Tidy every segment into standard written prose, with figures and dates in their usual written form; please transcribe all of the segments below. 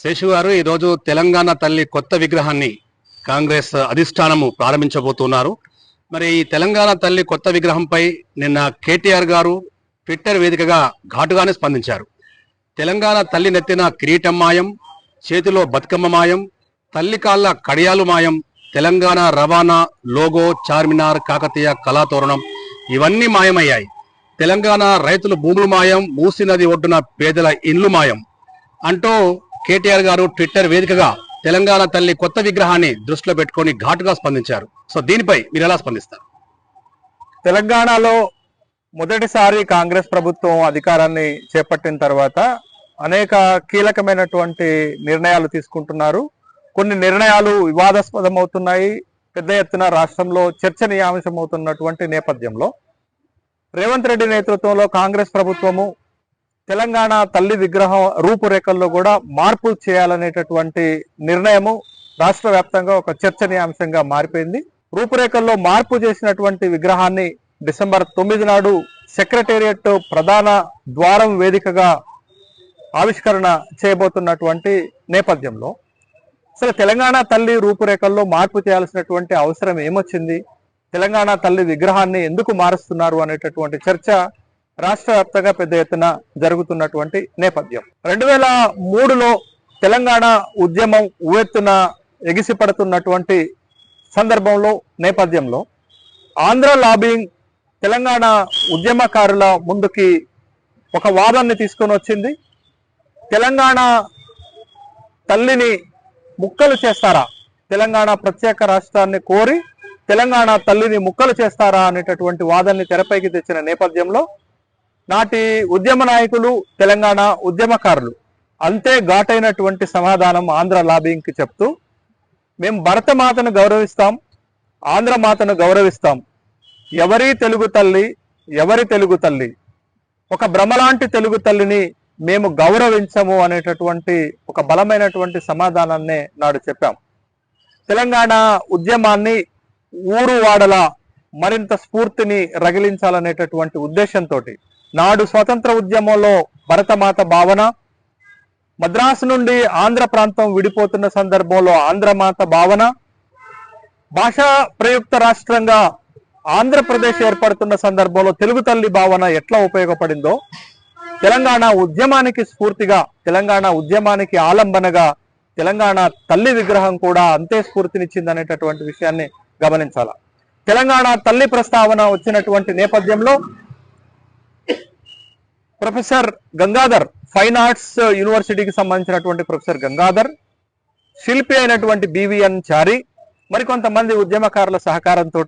శేషు గారు ఈరోజు తెలంగాణ తల్లి కొత్త విగ్రహాన్ని కాంగ్రెస్ అధిష్టానము ప్రారంభించబోతున్నారు. మరి ఈ తెలంగాణ తల్లి కొత్త విగ్రహంపై నిన్న కేటీఆర్ గారు ట్విట్టర్ వేదికగా ఘాటుగానే స్పందించారు. తెలంగాణ తల్లి నెత్తిన కిరీటం మాయం, చేతిలో బతుకమ్మ మాయం, తల్లి కాళ్ళ కడియాలు మాయం, తెలంగాణ రవాణా లోగో, చార్మినార్, కాకతీయ కళాతోరణం ఇవన్నీ మాయమయ్యాయి. తెలంగాణ రైతుల భూములు మాయం, మూసీ నది ఒడ్డున పేదల ఇండ్లు మాయం అంటూ కేటీఆర్ గారు ట్విట్టర్ వేదికగా తెలంగాణ తల్లి కొత్త విగ్రహాన్ని దృష్టిలో పెట్టుకొని ఘాటుగా స్పందించారు. సో దీనిపై మీరు ఎలా స్పందిస్తారు? తెలంగాణలో మొదటిసారి కాంగ్రెస్ ప్రభుత్వం అధికారాన్ని చేపట్టిన తర్వాత అనేక కీలకమైనటువంటి నిర్ణయాలు తీసుకుంటున్నారు. కొన్ని నిర్ణయాలు వివాదాస్పదమవుతున్నాయి, పెద్ద ఎత్తున రాష్ట్రంలో చర్చనీయాంశమవుతున్నటువంటి నేపథ్యంలో రేవంత్ రెడ్డి నేతృత్వంలో కాంగ్రెస్ ప్రభుత్వము తెలంగాణ తల్లి విగ్రహం రూపురేఖల్లో కూడా మార్పులు చేయాలనేటటువంటి నిర్ణయము రాష్ట్ర వ్యాప్తంగా ఒక చర్చనీయాంశంగా మారిపోయింది. రూపురేఖల్లో మార్పు చేసినటువంటి విగ్రహాన్ని డిసెంబర్ 9 నాడు సెక్రటేరియట్ ప్రధాన ద్వారం వేదికగా ఆవిష్కరణ చేయబోతున్నటువంటి నేపథ్యంలో అసలు తెలంగాణ తల్లి రూపురేఖల్లో మార్పు చేయాల్సినటువంటి అవసరం ఏమొచ్చింది, తెలంగాణ తల్లి విగ్రహాన్ని ఎందుకు మారుస్తున్నారు అనేటటువంటి చర్చ రాష్ట్ర వ్యాప్తంగా పెద్ద ఎత్తున జరుగుతున్నటువంటి నేపథ్యం. 2003లో తెలంగాణ ఉద్యమం ఉవ్వెత్తున ఎగిసిపడుతున్నటువంటి సందర్భంలో నేపథ్యంలో ఆంధ్ర లాబింగ్ తెలంగాణ ఉద్యమకారుల ముందుకి ఒక వాదాన్ని తీసుకొని వచ్చింది. తెలంగాణ తల్లిని ముక్కలు చేస్తారా, తెలంగాణ ప్రత్యేక రాష్ట్రాన్ని కోరి తెలంగాణ తల్లిని ముక్కలు చేస్తారా అనేటటువంటి వాదాన్ని తెరపైకి తెచ్చిన నేపథ్యంలో నాటి ఉద్యమ నాయకులు, తెలంగాణ ఉద్యమకారులు అంతే ఘాటైనటువంటి సమాధానం ఆంధ్ర లాబింగ్కి చెప్తూ, మేము భరతమాతను గౌరవిస్తాం, ఆంధ్ర మాతను గౌరవిస్తాం, ఎవరి తెలుగు తల్లి, ఎవరి తెలుగు తల్లి, ఒక భ్రమలాంటి తెలుగు తల్లిని మేము గౌరవించము అనేటటువంటి ఒక బలమైనటువంటి సమాధానాన్నే నాడు చెప్పాం. తెలంగాణ ఉద్యమాన్ని ఊరు వాడల మరింత స్ఫూర్తిని రగిలించాలనేటటువంటి ఉద్దేశంతో నాడు స్వతంత్ర ఉద్యమంలో భరతమాత భావన, మద్రాసు నుండి ఆంధ్ర ప్రాంతం విడిపోతున్న సందర్భంలో ఆంధ్రమాత భావన, భాషా ప్రయుక్త రాష్ట్రంగా ఆంధ్రప్రదేశ్ ఏర్పడుతున్న సందర్భంలో తెలుగు తల్లి భావన ఎట్లా ఉపయోగపడిందో తెలంగాణ ఉద్యమానికి స్ఫూర్తిగా, తెలంగాణ ఉద్యమానికి ఆలంబనగా తెలంగాణ తల్లి విగ్రహం కూడా అంతే స్ఫూర్తినిచ్చింది అనేటటువంటి విషయాన్ని గమనించాల. తెలంగాణ తల్లి ప్రస్తావన వచ్చినటువంటి నేపథ్యంలో ప్రొఫెసర్ గంగాధర్, ఫైన్ ఆర్ట్స్ యూనివర్సిటీకి సంబంధించినటువంటి ప్రొఫెసర్ గంగాధర్, శిల్పి అయినటువంటి బివిఎన్ చారి, మరికొంతమంది ఉద్యమకారుల సహకారంతో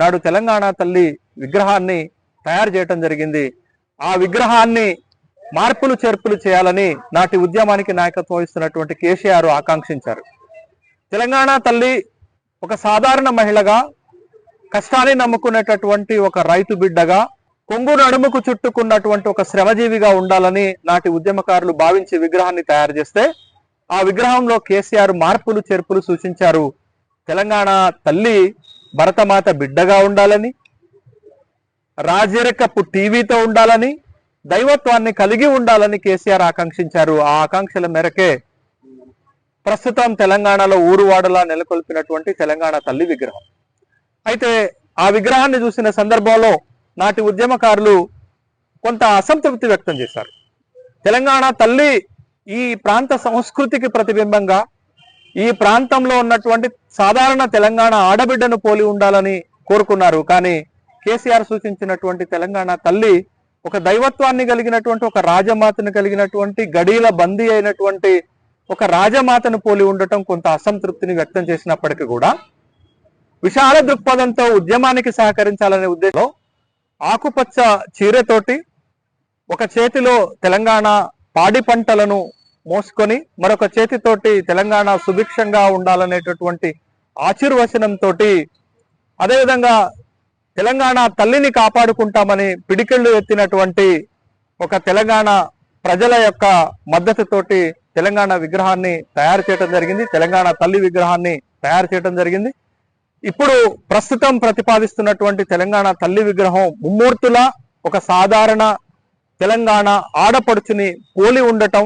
నాడు తెలంగాణ తల్లి విగ్రహాన్ని తయారు చేయడం జరిగింది. ఆ విగ్రహాన్ని మార్పులు చేర్పులు చేయాలని నాటి ఉద్యమానికి నాయకత్వం వహిస్తున్నటువంటి కేసీఆర్ ఆకాంక్షించారు. తెలంగాణ తల్లి ఒక సాధారణ మహిళగా, కష్టాన్ని నమ్ముకునేటటువంటి ఒక రైతు బిడ్డగా, కొంగు నడుముకు చుట్టుకున్నటువంటి ఒక శ్రమజీవిగా ఉండాలని నాటి ఉద్యమకారులు భావించి విగ్రహాన్ని తయారు చేస్తే ఆ విగ్రహంలో కేసీఆర్ మార్పులు చేర్పులు సూచించారు. తెలంగాణ తల్లి భరతమాత బిడ్డగా ఉండాలని, రాజరికపు టీవీతో ఉండాలని, దైవత్వాన్ని కలిగి ఉండాలని కేసీఆర్ ఆకాంక్షించారు. ఆ ఆకాంక్షల మేరకే ప్రస్తుతం తెలంగాణలో ఊరువాడలా నెలకొల్పినటువంటి తెలంగాణ తల్లి విగ్రహం. అయితే ఆ విగ్రహాన్ని చూసిన సందర్భంలో నాటి ఉద్యమకారులు కొంత అసంతృప్తి వ్యక్తం చేశారు. తెలంగాణ తల్లి ఈ ప్రాంత సంస్కృతికి ప్రతిబింబంగా, ఈ ప్రాంతంలో ఉన్నటువంటి సాధారణ తెలంగాణ ఆడబిడ్డను పోలి ఉండాలని కోరుకున్నారు. కానీ కేసీఆర్ సూచించినటువంటి తెలంగాణ తల్లి ఒక దైవత్వాన్ని కలిగినటువంటి, ఒక రాజమాతను కలిగినటువంటి, గడీల బందీ అయినటువంటి ఒక రాజమాతను పోలి ఉండటం కొంత అసంతృప్తిని వ్యక్తం చేసినప్పటికీ కూడా విశాల దృక్పథంతో ఉద్యమానికి సహకరించాలనే ఉద్దేశంలో ఆకుపచ్చ చీరతోటి ఒక చేతిలో తెలంగాణ పాడి పంటలను మోసుకొని మరొక చేతితోటి తెలంగాణ సుభిక్షంగా ఉండాలనేటటువంటి ఆశీర్వచనంతో, అదేవిధంగా తెలంగాణ తల్లిని కాపాడుకుంటామని పిడికిళ్ళు ఎత్తినటువంటి ఒక తెలంగాణ ప్రజల యొక్క మద్దతుతోటి తెలంగాణ విగ్రహాన్ని తయారు చేయడం జరిగింది. తెలంగాణ తల్లి విగ్రహాన్ని తయారు చేయడం జరిగింది. ఇప్పుడు ప్రస్తుతం ప్రతిపాదిస్తున్నటువంటి తెలంగాణ తల్లి విగ్రహం ముమ్మూర్తుల ఒక సాధారణ తెలంగాణ ఆడపడుచుని పోలి ఉండటం,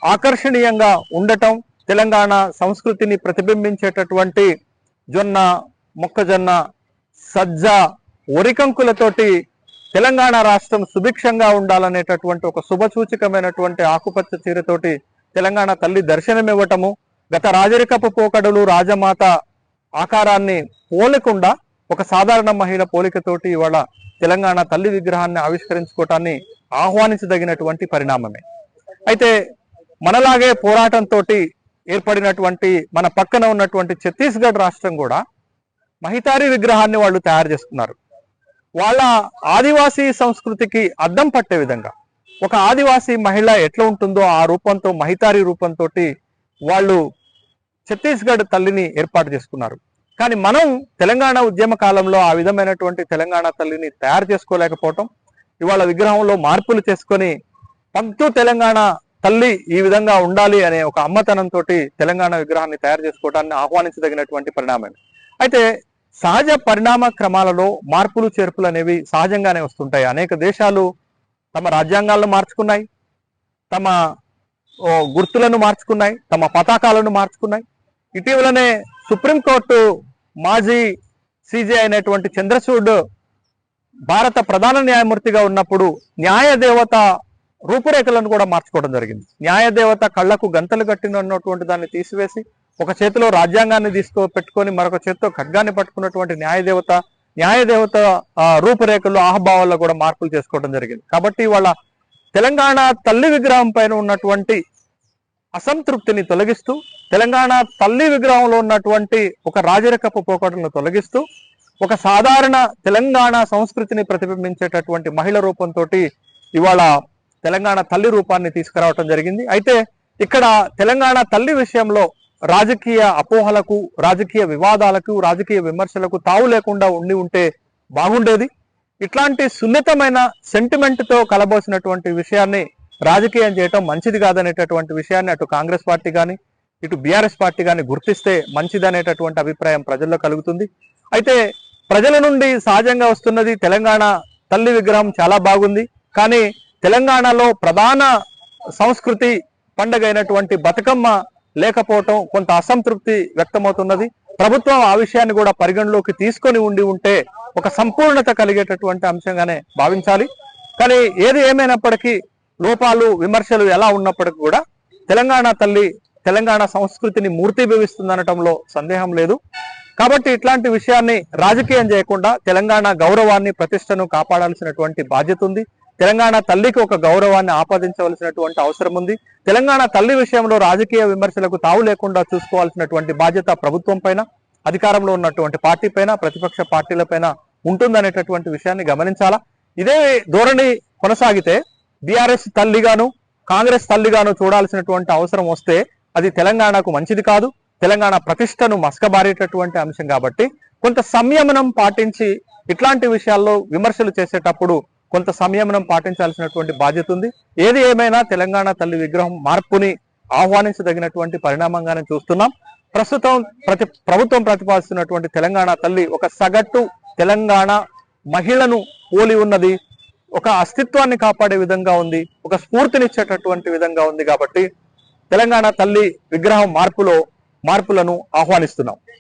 ఆకర్షణీయంగా ఉండటం, తెలంగాణ సంస్కృతిని ప్రతిబింబించేటటువంటి జొన్న, మొక్కజొన్న, సజ్జ, వరికంకులతోటి తెలంగాణ రాష్ట్రం సుభిక్షంగా ఉండాలనేటటువంటి ఒక శుభసూచకమైనటువంటి ఆకుపచ్చ చీరతోటి తెలంగాణ తల్లి దర్శనమివ్వటము, గత రాజరికపు పోకడలు రాజమాత ఆకారాన్ని పోలకుండా ఒక సాధారణ మహిళ పోలికతోటి ఇవాళ తెలంగాణ తల్లి విగ్రహాన్ని ఆవిష్కరించుకోవటాన్ని ఆహ్వానించదగినటువంటి పరిణామమే. అయితే మనలాగే పోరాటంతో ఏర్పడినటువంటి మన పక్కన ఉన్నటువంటి ఛత్తీస్గఢ్ రాష్ట్రం కూడా మహితారి విగ్రహాన్ని వాళ్ళు తయారు చేసుకున్నారు. వాళ్ళ ఆదివాసీ సంస్కృతికి అద్దం పట్టే విధంగా ఒక ఆదివాసీ మహిళ ఎట్లా ఉంటుందో ఆ రూపంతో, మహితారి రూపంతో వాళ్ళు ఛత్తీస్గఢ్ తల్లిని ఏర్పాటు చేసుకున్నారు. కానీ మనం తెలంగాణ ఉద్యమ కాలంలో ఆ విధమైనటువంటి తెలంగాణ తల్లిని తయారు చేసుకోలేకపోవటం, ఇవాళ విగ్రహంలో మార్పులు చేసుకొని పంక్తు తెలంగాణ తల్లి ఈ విధంగా ఉండాలి అనే ఒక అమ్మతనంతో తెలంగాణ విగ్రహాన్ని తయారు చేసుకోవడాన్ని ఆహ్వానించదగినటువంటి పరిణామం. అయితే సహజ పరిణామ క్రమాలలో మార్పులు చేర్పులు అనేవి సహజంగానే వస్తుంటాయి. అనేక దేశాలు తమ రాజ్యాంగాలను మార్చుకున్నాయి, తమ గుర్తులను మార్చుకున్నాయి, తమ పతాకాలను మార్చుకున్నాయి. ఇటీవలనే సుప్రీంకోర్టు మాజీ సిజే అయినటువంటి చంద్రచూడ్ భారత ప్రధాన న్యాయమూర్తిగా ఉన్నప్పుడు న్యాయదేవత రూపురేఖలను కూడా మార్చుకోవడం జరిగింది. న్యాయదేవత కళ్లకు గంతలు కట్టినటువంటి దాన్ని తీసివేసి ఒక చేతిలో రాజ్యాంగాన్ని పెట్టుకొని మరొక చేతితో ఖడ్గాన్ని పట్టుకున్నటువంటి న్యాయదేవత రూపురేఖలు ఆహభావాల్లో కూడా మార్పులు చేసుకోవడం జరిగింది. కాబట్టి వాళ్ళ తెలంగాణ తల్లి విగ్రహం పైన ఉన్నటువంటి అసంతృప్తిని తొలగిస్తూ, తెలంగాణ తల్లి విగ్రహంలో ఉన్నటువంటి ఒక రాజరికపు పోకడలను తొలగిస్తూ, ఒక సాధారణ తెలంగాణ సంస్కృతిని ప్రతిబింబించేటటువంటి మహిళ రూపంతో ఇవాళ తెలంగాణ తల్లి రూపాన్ని తీసుకురావటం జరిగింది. అయితే ఇక్కడ తెలంగాణ తల్లి విషయంలో రాజకీయ అపోహలకు, రాజకీయ వివాదాలకు, రాజకీయ విమర్శలకు తావు లేకుండా ఉంటే బాగుండేది. ఇట్లాంటి సున్నితమైన సెంటిమెంట్ తో కలబోసినటువంటి విషయాన్ని రాజకీయం చేయటం మంచిది కాదనేటటువంటి విషయాన్ని అటు కాంగ్రెస్ పార్టీ కానీ ఇటు బీఆర్ఎస్ పార్టీ కానీ గుర్తిస్తే మంచిదనేటటువంటి అభిప్రాయం ప్రజల్లో కలుగుతుంది. అయితే ప్రజల నుండి సహజంగా వస్తున్నది తెలంగాణ తల్లి విగ్రహం చాలా బాగుంది, కానీ తెలంగాణలో ప్రధాన సంస్కృతి పండుగ అయినటువంటి బతుకమ్మ లేకపోవటం కొంత అసంతృప్తి వ్యక్తమవుతున్నది. ప్రభుత్వం ఆ విషయాన్ని కూడా పరిగణలోకి తీసుకొని ఉంటే ఒక సంపూర్ణత కలిగేటటువంటి అంశంగానే భావించాలి. కానీ ఏది ఏమైనప్పటికీ లోపాలు, విమర్శలు ఎలా ఉన్నప్పటికీ కూడా తెలంగాణ తల్లి తెలంగాణ సంస్కృతిని మూర్తిభవిస్తుందనటంలో సందేహం లేదు. కాబట్టి ఇట్లాంటి విషయాన్ని రాజకీయం చేయకుండా తెలంగాణ గౌరవాన్ని, ప్రతిష్టను కాపాడాల్సినటువంటి బాధ్యత ఉంది. తెలంగాణ తల్లికి ఒక గౌరవాన్ని ఆపాదించవలసినటువంటి అవసరం ఉంది. తెలంగాణ తల్లి విషయంలో రాజకీయ విమర్శలకు తావు లేకుండా చూసుకోవాల్సినటువంటి బాధ్యత ప్రభుత్వం పైన, అధికారంలో ఉన్నటువంటి పార్టీ పైన, ప్రతిపక్ష పార్టీల పైన ఉంటుందనేటటువంటి విషయాన్ని గమనించాలా. ఇదే ధోరణి కొనసాగితే బీఆర్ఎస్ తల్లిగాను, కాంగ్రెస్ తల్లిగాను చూడాల్సినటువంటి అవసరం వస్తే అది తెలంగాణకు మంచిది కాదు, తెలంగాణ ప్రతిష్టను మస్కబారేటటువంటి అంశం. కాబట్టి కొంత సంయమనం పాటించి ఇట్లాంటి విషయాల్లో విమర్శలు చేసేటప్పుడు కొంత సంయమనం పాటించాల్సినటువంటి బాధ్యత ఉంది. ఏది ఏమైనా తెలంగాణ తల్లి విగ్రహం మార్పుని ఆహ్వానించదగినటువంటి పరిణామంగానే చూస్తున్నాం. ప్రస్తుతం ప్రభుత్వం ప్రతిపాదిస్తున్నటువంటి తెలంగాణ తల్లి ఒక సగటు తెలంగాణ మహిళను పోలి ఉన్నది, ఒక అస్తిత్వాన్ని కాపాడే విధంగా ఉంది, ఒక స్ఫూర్తినిచ్చేటటువంటి విధంగా ఉంది. కాబట్టి తెలంగాణ తల్లి విగ్రహం మార్పులను ఆహ్వానిస్తున్నాం.